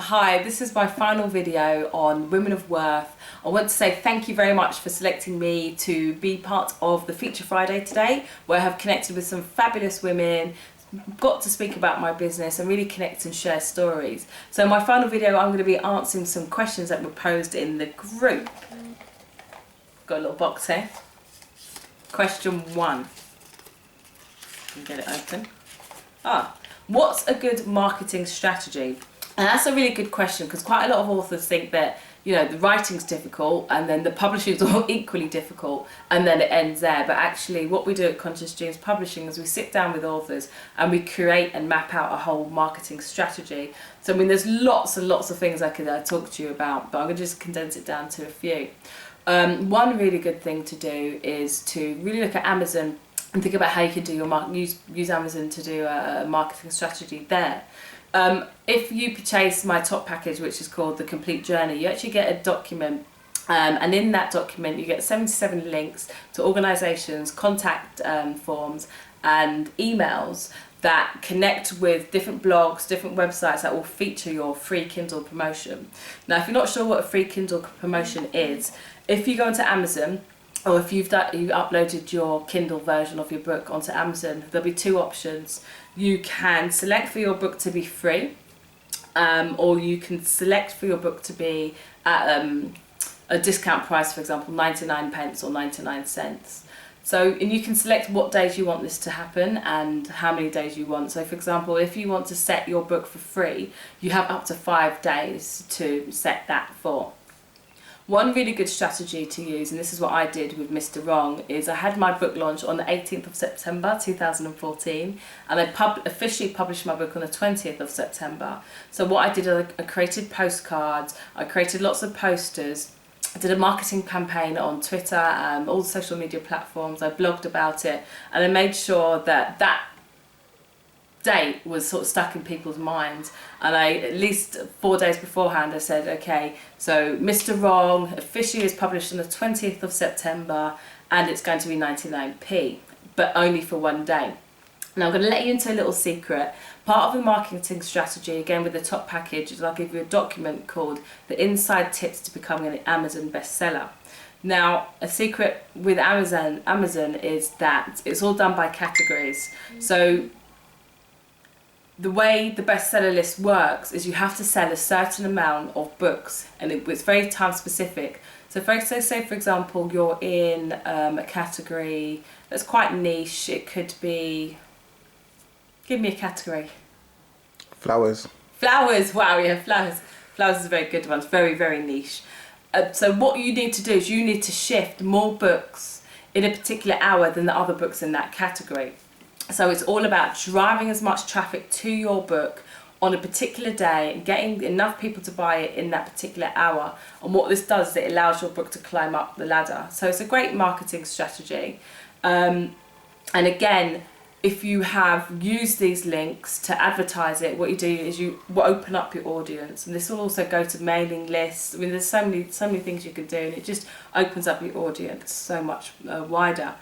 Hi, this is my final video on Women of Worth. I want to say thank you very much for selecting me to be part of the Feature Friday today, where I have connected with some fabulous women, got to speak about my business and really connect and share stories. So in my final video, I'm going to be answering some questions that were posed in the group. Got a little box here. Question 1. Get it open. What's a good marketing strategy? And that's a really good question, because quite a lot of authors think that, you know, the writing's difficult and then the publishing's all equally difficult and then it ends there. But actually what we do at Conscious Dreams Publishing is we sit down with authors and we create and map out a whole marketing strategy. So I mean, there's lots and lots of things I could talk to you about, but I'm going to just condense it down to a few. One really good thing to do is to really look at Amazon and think about how you can do your use Amazon to do a marketing strategy there. If you purchase my top package, which is called The Complete Journey, you actually get a document, and in that document you get 77 links to organisations, contact forms and emails that connect with different blogs, different websites that will feature your free Kindle promotion. Now, if you're not sure what a free Kindle promotion is, if you go onto Amazon, or if you uploaded your Kindle version of your book onto Amazon, there'll be two options. You can select for your book to be free, or you can select for your book to be at a discount price, for example 99 pence or 99 cents. So, and you can select what days you want this to happen and how many days you want. So for example, if you want to set your book for free, you have up to 5 days to set that for. One really good strategy to use, and this is what I did with Mr. Wrong, is I had my book launch on the 18th of September 2014 and I officially published my book on the 20th of September. So what I did, I created postcards, I created lots of posters, I did a marketing campaign on Twitter and all the social media platforms, I blogged about it, and I made sure that that date was sort of stuck in people's minds. And I, at least 4 days beforehand, I said, okay, so Mr. Wrong officially is published on the 20th of September and it's going to be 99p, but only for 1 day. Now I'm going to let you into a little secret. Part of the marketing strategy, again with the top package, is I'll give you a document called The Inside Tips to Becoming an Amazon Bestseller. Now, a secret with Amazon is that it's all done by categories. So the way the bestseller list works is you have to sell a certain amount of books, and it's very time specific. So say for example you're in a category that's quite niche. It could be, give me a category. Flowers. Flowers, wow, yeah, flowers. Flowers is a very good one, it's very, very niche. So what you need to do is you need to shift more books in a particular hour than the other books in that category. So it's all about driving as much traffic to your book on a particular day and getting enough people to buy it in that particular hour. And what this does is it allows your book to climb up the ladder. So it's a great marketing strategy. And again, if you have used these links to advertise it, what you do is you open up your audience, and this will also go to mailing lists. I mean, there's so many things you can do, and it just opens up your audience so much wider.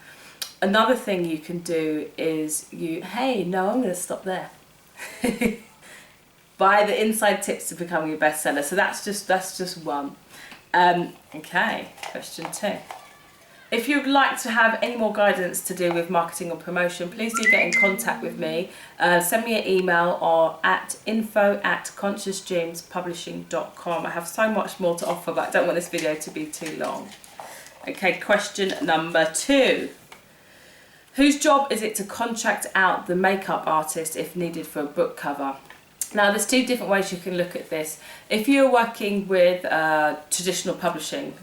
Another thing you can do is I'm going to stop there. Buy the inside tips to becoming a bestseller. So that's just one. Okay, question 2. If you'd like to have any more guidance to do with marketing or promotion, please do get in contact with me. Send me an email or at info@consciousdreamspublishing.com. I have so much more to offer, but I don't want this video to be too long. Okay, question number 2. Whose job is it to contract out the makeup artist if needed for a book cover? Now, there's 2 different ways you can look at this. If you're working with a traditional publishing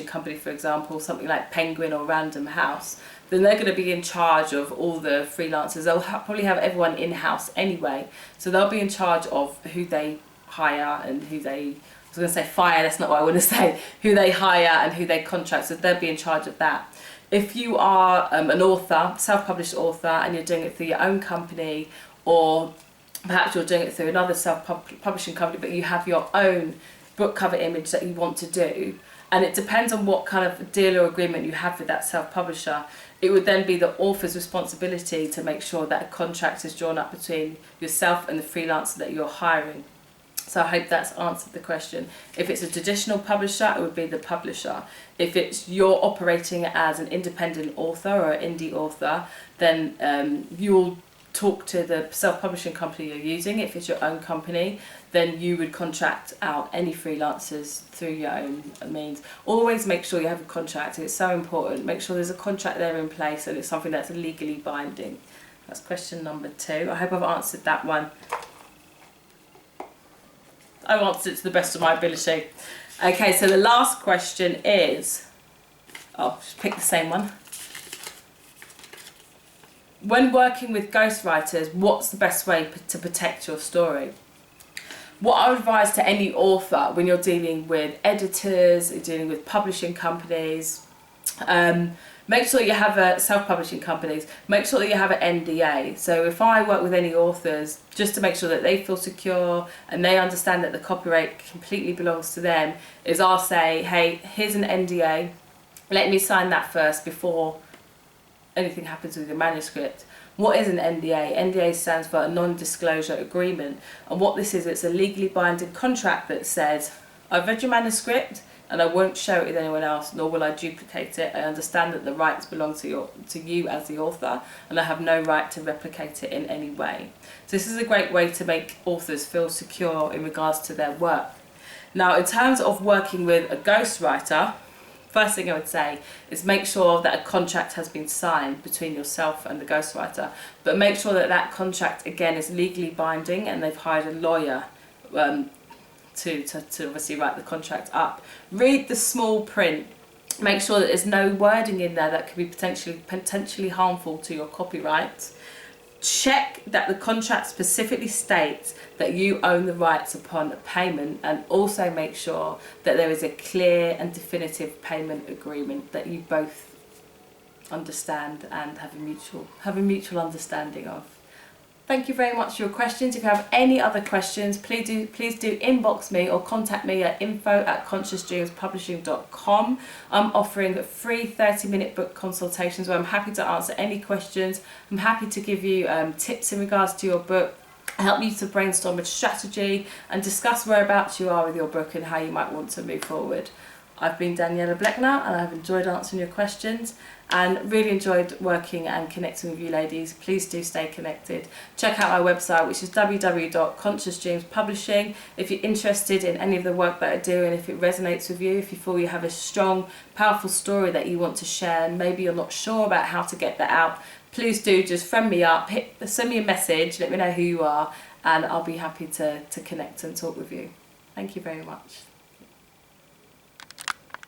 company, for example, something like Penguin or Random House, then they're going to be in charge of all the freelancers. They'll probably have everyone in-house anyway. So they'll be in charge of who they hire and who they, I was going to say fire, that's not what I want to say, who they hire and who they contract. So they'll be in charge of that. If you are an author, self-published author, and you're doing it through your own company, or perhaps you're doing it through another self-publishing company, but you have your own book cover image that you want to do, and it depends on what kind of deal or agreement you have with that self-publisher, it would then be the author's responsibility to make sure that a contract is drawn up between yourself and the freelancer that you're hiring. So I hope that's answered the question. If it's a traditional publisher, it would be the publisher. If it's you're operating as an independent author or an indie author, then you'll talk to the self-publishing company you're using. If it's your own company, then you would contract out any freelancers through your own means. Always make sure you have a contract. It's so important. Make sure there's a contract there in place and it's something that's legally binding. That's question number 2. I hope I've answered that one. I've answered it to the best of my ability. Okay, so the last question is, just pick the same one. When working with ghostwriters, what's the best way to protect your story? What I would advise to any author when you're dealing with editors, you're dealing with publishing companies, make sure you have self-publishing companies, make sure that you have an NDA. So if I work with any authors, just to make sure that they feel secure and they understand that the copyright completely belongs to them, is I'll say, hey, here's an NDA, let me sign that first before anything happens with your manuscript. What is an NDA? NDA stands for a non-disclosure agreement. And what this is, it's a legally binding contract that says, I've read your manuscript, and I won't share it with anyone else, nor will I duplicate it. I understand that the rights belong to you as the author, and I have no right to replicate it in any way. So this is a great way to make authors feel secure in regards to their work. Now, in terms of working with a ghostwriter, first thing I would say is make sure that a contract has been signed between yourself and the ghostwriter, but make sure that that contract, again, is legally binding and they've hired a lawyer to obviously write the contract up. Read the small print. Make sure that there's no wording in there that could be potentially harmful to your copyright. Check that the contract specifically states that you own the rights upon payment, and also make sure that there is a clear and definitive payment agreement that you both understand and have a mutual understanding of. Thank you very much for your questions. If you have any other questions, please do inbox me or contact me at info@consciousdreamspublishing.com. I'm offering free 30-minute book consultations where I'm happy to answer any questions. I'm happy to give you tips in regards to your book, help you to brainstorm a strategy and discuss whereabouts you are with your book and how you might want to move forward. I've been Daniella Blechner and I've enjoyed answering your questions and really enjoyed working and connecting with you ladies. Please do stay connected. Check out my website, which is www.consciousdreamspublishing. If you're interested in any of the work that I do and if it resonates with you, if you feel you have a strong, powerful story that you want to share and maybe you're not sure about how to get that out, please do just friend me up, send me a message, let me know who you are, and I'll be happy to connect and talk with you. Thank you very much.